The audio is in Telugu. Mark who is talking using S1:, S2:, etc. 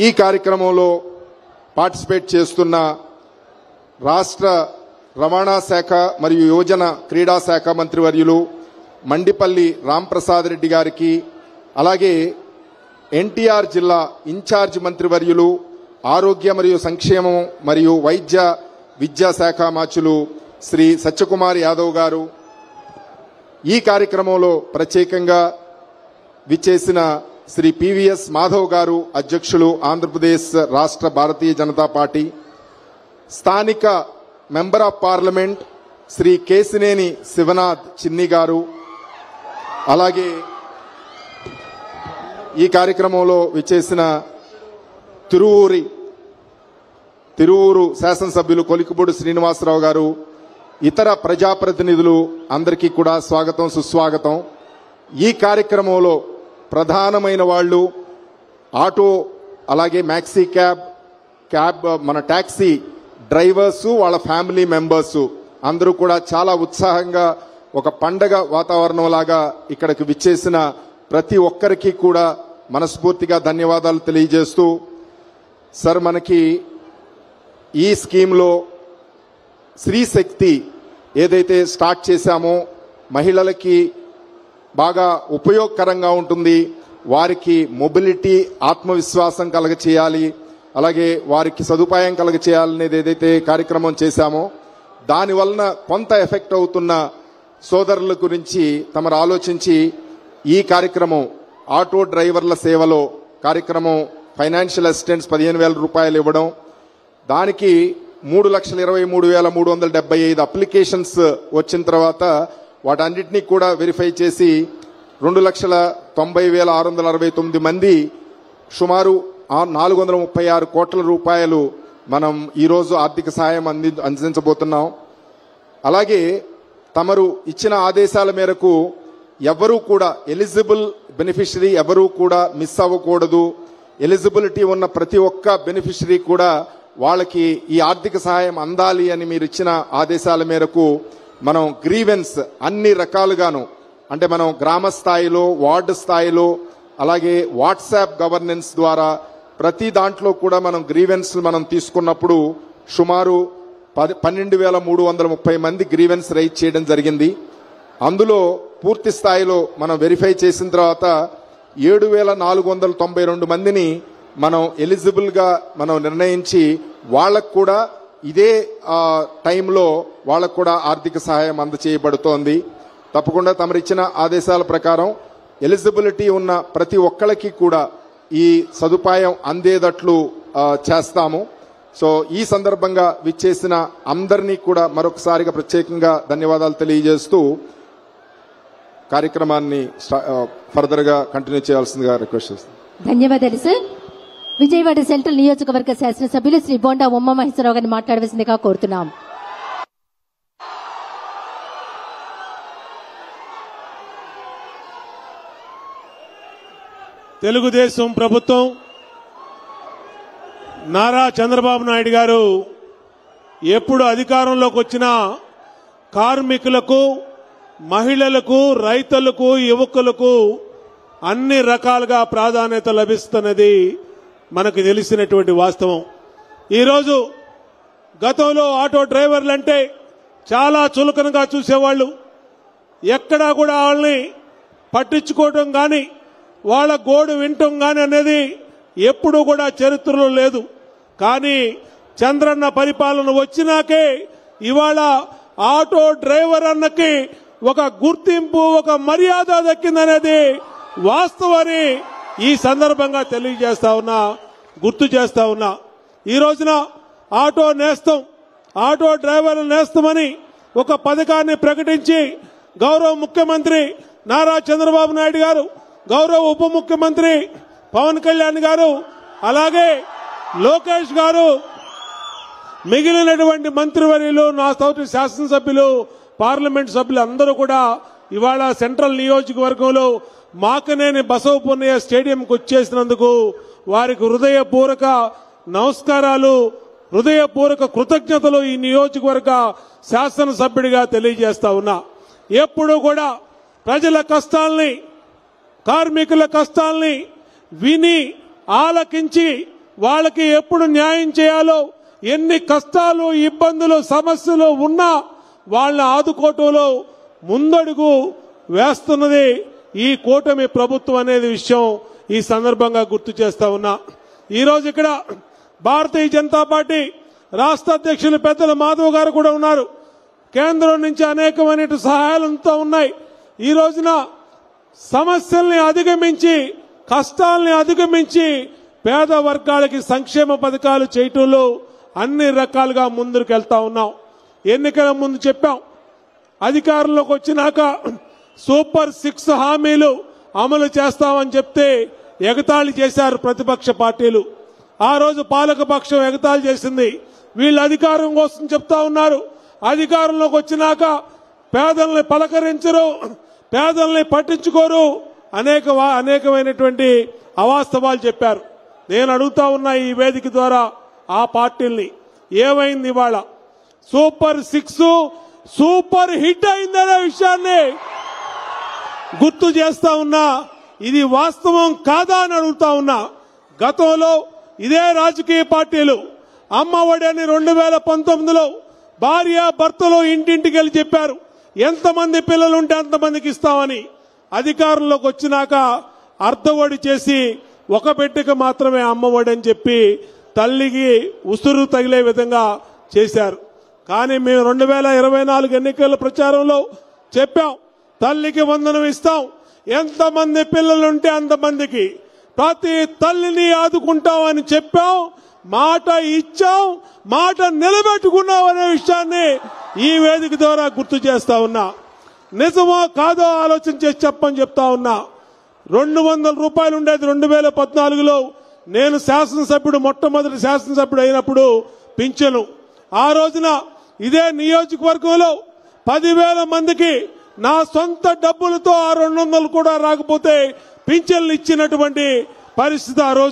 S1: ఈ కార్యక్రమంలో పార్టిసిపేట్ చేస్తున్న రాష్ట్ర రవాణా శాఖ మరియు యువజన క్రీడా శాఖ మంత్రివర్యులు మండిపల్లి రాంప్రసాద్ రెడ్డి గారికి, అలాగే ఎన్టీఆర్ జిల్లా ఇన్ఛార్జ్ మంత్రివర్యులు ఆరోగ్య మరియు సంక్షేమం మరియు వైద్య విద్యా శాఖ మాచులు శ్రీ సత్యకుమార్ యాదవ్ గారు, ఈ కార్యక్రమంలో ప్రత్యేకంగా విచ్చేసిన శ్రీ పివిఎస్ మాధవ్ గారు, అధ్యక్షులు ఆంధ్రప్రదేశ్ రాష్ట్ర భారతీయ జనతా పార్టీ, స్థానిక member of parliament Shri Kesineni Sivanath Chinni గారు, అలాగే ఈ కార్యక్రమంలో విచ్చేసిన తిరువూరు శాసనసభ్యులు కొలికిపూడి శ్రీనివాసరావు గారు, ఇతర ప్రజాప్రతినిధులు అందరికీ కూడా స్వాగతం సుస్వాగతం. ఈ కార్యక్రమంలో ప్రధానమైన వాళ్ళు ఆటో, అలాగే మ్యాక్సీ క్యాబ్ మన టాక్సీ డ్రైవర్సు, వాళ్ళ ఫ్యామిలీ మెంబర్సు అందరూ కూడా చాలా ఉత్సాహంగా ఒక పండగ వాతావరణం లాగా ఇక్కడికి విచ్చేసిన ప్రతి ఒక్కరికి కూడా మనస్ఫూర్తిగా ధన్యవాదాలు తెలియజేస్తూ, సార్ మనకి ఈ స్కీమ్లో స్త్రీ శక్తి ఏదైతే స్టార్ట్ చేశామో మహిళలకి బాగా ఉపయోగకరంగా ఉంటుంది, వారికి మొబిలిటీ ఆత్మవిశ్వాసం కలగచేయాలి, అలాగే వారికి సదుపాయం కలగచేయాలనేది ఏదైతే కార్యక్రమం చేశామో దానివలన కొంత ఎఫెక్ట్ అవుతున్న సోదరుల గురించి తమరు ఆలోచించి ఈ కార్యక్రమం ఆటో డ్రైవర్ల సేవలో కార్యక్రమం ఫైనాన్షియల్ అసిస్టెన్స్ 15,000 రూపాయలు ఇవ్వడం, దానికి 3,23,375 అప్లికేషన్స్ వచ్చిన తర్వాత వాటన్నిటినీ కూడా వెరిఫై చేసి 2,90,669 మంది సుమారు 436 కోట్ల రూపాయలు మనం ఈరోజు ఆర్థిక సహాయం అందించబోతున్నాం. అలాగే తమరు ఇచ్చిన ఆదేశాల మేరకు ఎవరూ కూడా ఎలిజిబుల్ బెనిఫిషరీ ఎవరూ కూడా మిస్ అవ్వకూడదు. ఎలిజిబిలిటీ ఉన్న ప్రతి ఒక్క బెనిఫిషరీ కూడా వాళ్ళకి ఈ ఆర్థిక సహాయం అందాలి అని మీరు ఇచ్చిన ఆదేశాల మేరకు మనం గ్రీవెన్స్ అన్ని రకాలుగాను, అంటే మనం గ్రామ స్థాయిలో, వార్డు స్థాయిలో, అలాగే వాట్సాప్ గవర్నెన్స్ ద్వారా ప్రతి దాంట్లో కూడా మనం గ్రీవెన్స్ మనం తీసుకున్నప్పుడు సుమారు 12,330 మంది గ్రీవెన్స్ రైజ్ చేయడం జరిగింది. అందులో పూర్తి స్థాయిలో మనం వెరిఫై చేసిన తర్వాత 7,492 మందిని మనం ఎలిజిబుల్గా మనం నిర్ణయించి వాళ్ళకు కూడా ఇదే టైంలో వాళ్ళకు కూడా ఆర్థిక సహాయం అందచేయబడుతోంది. తప్పకుండా తమరిచ్చిన ఆదేశాల ప్రకారం ఎలిజిబిలిటీ ఉన్న ప్రతి ఒక్కరికి కూడా ఈ సదుపాయం అందేటట్లు చేస్తాము. సో ఈ సందర్భంగా విచ్చేసిన అందరినీ కూడా మరొకసారిగా ప్రత్యేకంగా ధన్యవాదాలు తెలియజేస్తూ కార్యక్రమాన్ని ఫర్దర్ గా కంటిన్యూ చేయాల్సిందిగా రిక్వెస్ట్ చేస్తాను.
S2: ధన్యవాదాలు సార్. విజయవాడ సెంట్రల్ నియోజకవర్గ శాసనసభ్యులు శ్రీ బోండా ఉమామహేశ్వరరావు గారిని మాట్లాడవలసిందిగా కోరుతున్నాం.
S3: తెలుగుదేశం ప్రభుత్వం నారా చంద్రబాబు నాయుడు గారు ఎప్పుడు అధికారంలోకి వచ్చినా కార్మికులకు, మహిళలకు, రైతులకు, యువకులకు అన్ని రకాలుగా ప్రాధాన్యత లభిస్తున్నది మనకు తెలిసినటువంటి వాస్తవం. ఈరోజు గతంలో ఆటో డ్రైవర్లంటే చాలా చులకనగా చూసేవాళ్ళు, ఎక్కడా కూడా వాళ్ళని పట్టించుకోవడం కానీ వాళ్ళ గోడు వినటం కానీ అనేది ఎప్పుడూ కూడా చరిత్రలో లేదు. కానీ చంద్రన్న పరిపాలన వచ్చినాకే ఇవాళ ఆటో డ్రైవర్ అన్నకి ఒక గుర్తింపు, ఒక మర్యాద దక్కిందనేది వాస్తవాన్ని ఈ సందర్భంగా తెలియజేస్తా ఉన్నా, గుర్తు చేస్తా ఉన్నా. ఈ రోజున ఆటో నేస్తం, ఆటో డ్రైవర్ల నేస్తమని ఒక పథకాన్ని ప్రకటించి గౌరవ ముఖ్యమంత్రి నారా చంద్రబాబు నాయుడు గారు, గౌరవ ఉప ముఖ్యమంత్రి పవన్ కళ్యాణ్ గారు, అలాగే లోకేష్ గారు, మిగిలినటువంటి మంత్రివర్యులు, నా తోటి శాసనసభ్యులు, పార్లమెంట్ సభ్యులు అందరూ కూడా ఇవాళ సెంట్రల్ నియోజకవర్గంలో మాకనేని బసవపున్నయ్య స్టేడియంకు వచ్చేసినందుకు వారికి హృదయపూర్వక నమస్కారాలు, హృదయపూర్వక కృతజ్ఞతలు ఈ నియోజకవర్గ శాసనసభ్యుడిగా తెలియజేస్తా ఉన్నా. ఎప్పుడు కూడా ప్రజల కష్టాల్ని, కార్మికుల కష్టాల్ని విని ఆలకించి వాళ్ళకి ఎప్పుడు న్యాయం చేయాలో, ఎన్ని కష్టాలు, ఇబ్బందులు, సమస్యలు ఉన్నా వాళ్ళని ఆదుకోవటంలో ముందడుగు వేస్తున్నది ఈ కూటమి ప్రభుత్వం అనేది విషయం ఈ సందర్భంగా గుర్తు చేస్తా ఉన్నా. ఈరోజు ఇక్కడ భారతీయ జనతా పార్టీ రాష్ట్ర అధ్యక్షులు పెద్దల మాధవ్ గారు కూడా ఉన్నారు. కేంద్రం నుంచి అనేకమైన సహాయాలంతా ఉన్నాయి. ఈ రోజున సమస్యల్ని అధిగమించి, కష్టాల్ని అధిగమించి పేద వర్గాలకి సంక్షేమ పథకాలు చేయటంలో అన్ని రకాలుగా ముందుకు వెళ్తా ఉన్నాం. ఎన్నికల ముందు చెప్పాం, అధికారంలోకి వచ్చినాక సూపర్ 6 హామీలు అమలు చేస్తామని చెప్తే ఎగతాళి చేశారు ప్రతిపక్ష పార్టీలు. ఆ రోజు పాలకపక్షం ఎగతాళి చేసింది. వీళ్ళు అధికారం కోసం చెప్తా ఉన్నారు, అధికారంలోకి వచ్చినాక పేదల్ని పలకరించరు, పేదల్ని పట్టించుకోరు, అనేకమైనటువంటి అవాస్తవాలు చెప్పారు. నేను అడుగుతా ఉన్నా ఈ వేదిక ద్వారా ఆ పార్టీల్ని, ఏమైంది ఇవాళ? సూపర్ 6 సూపర్ హిట్ అయిందనే విషయాన్ని గుర్తు చేస్తా ఉన్నా. ఇది వాస్తవం కాదా అని అడుగుతా ఉన్నా. గతంలో ఇదే రాజకీయ పార్టీలు అమ్మ ఒడి అని 2019లో భార్య భర్తలు ఇంటింటికి వెళ్ళి చెప్పారు, ఎంతమంది పిల్లలుంటే అంతమందికి ఇస్తామని. అధికారంలోకి వచ్చినాక అర్ధవడి చేసి ఒక బిడ్డకు మాత్రమే అమ్మ ఒడి అని చెప్పి తల్లికి ఉసురు తగిలే విధంగా చేశారు. కానీ మేము 2024 ఎన్నికల ప్రచారంలో చెప్పాం, తల్లికి వందనం ఇస్తాం, ఎంతమంది పిల్లలుంటే అంతమందికి ప్రతి తల్లిని ఆదుకుంటామని చెప్పాం, మాట ఇచ్చాం, మాట నిలబెట్టుకున్నాం అనే విషయాన్ని ఈ వేదిక ద్వారా గుర్తు చేస్తా ఉన్నా. నిజమో కాదో ఆలోచన చేసి చెప్పని చెప్తా ఉన్నా. 200 రూపాయలు ఉండేది 2014లో నేను శాసనసభ్యుడు, మొట్టమొదటి శాసనసభ్యుడు అయినప్పుడు పింఛను. ఆ రోజున ఇదే నియోజకవర్గంలో 10,000 మందికి నా సొంత డబ్బులతో ఆ 200 కూడా రాకపోతే పింఛన్లు ఇచ్చినటువంటి పరిస్థితి ఆ రోజు.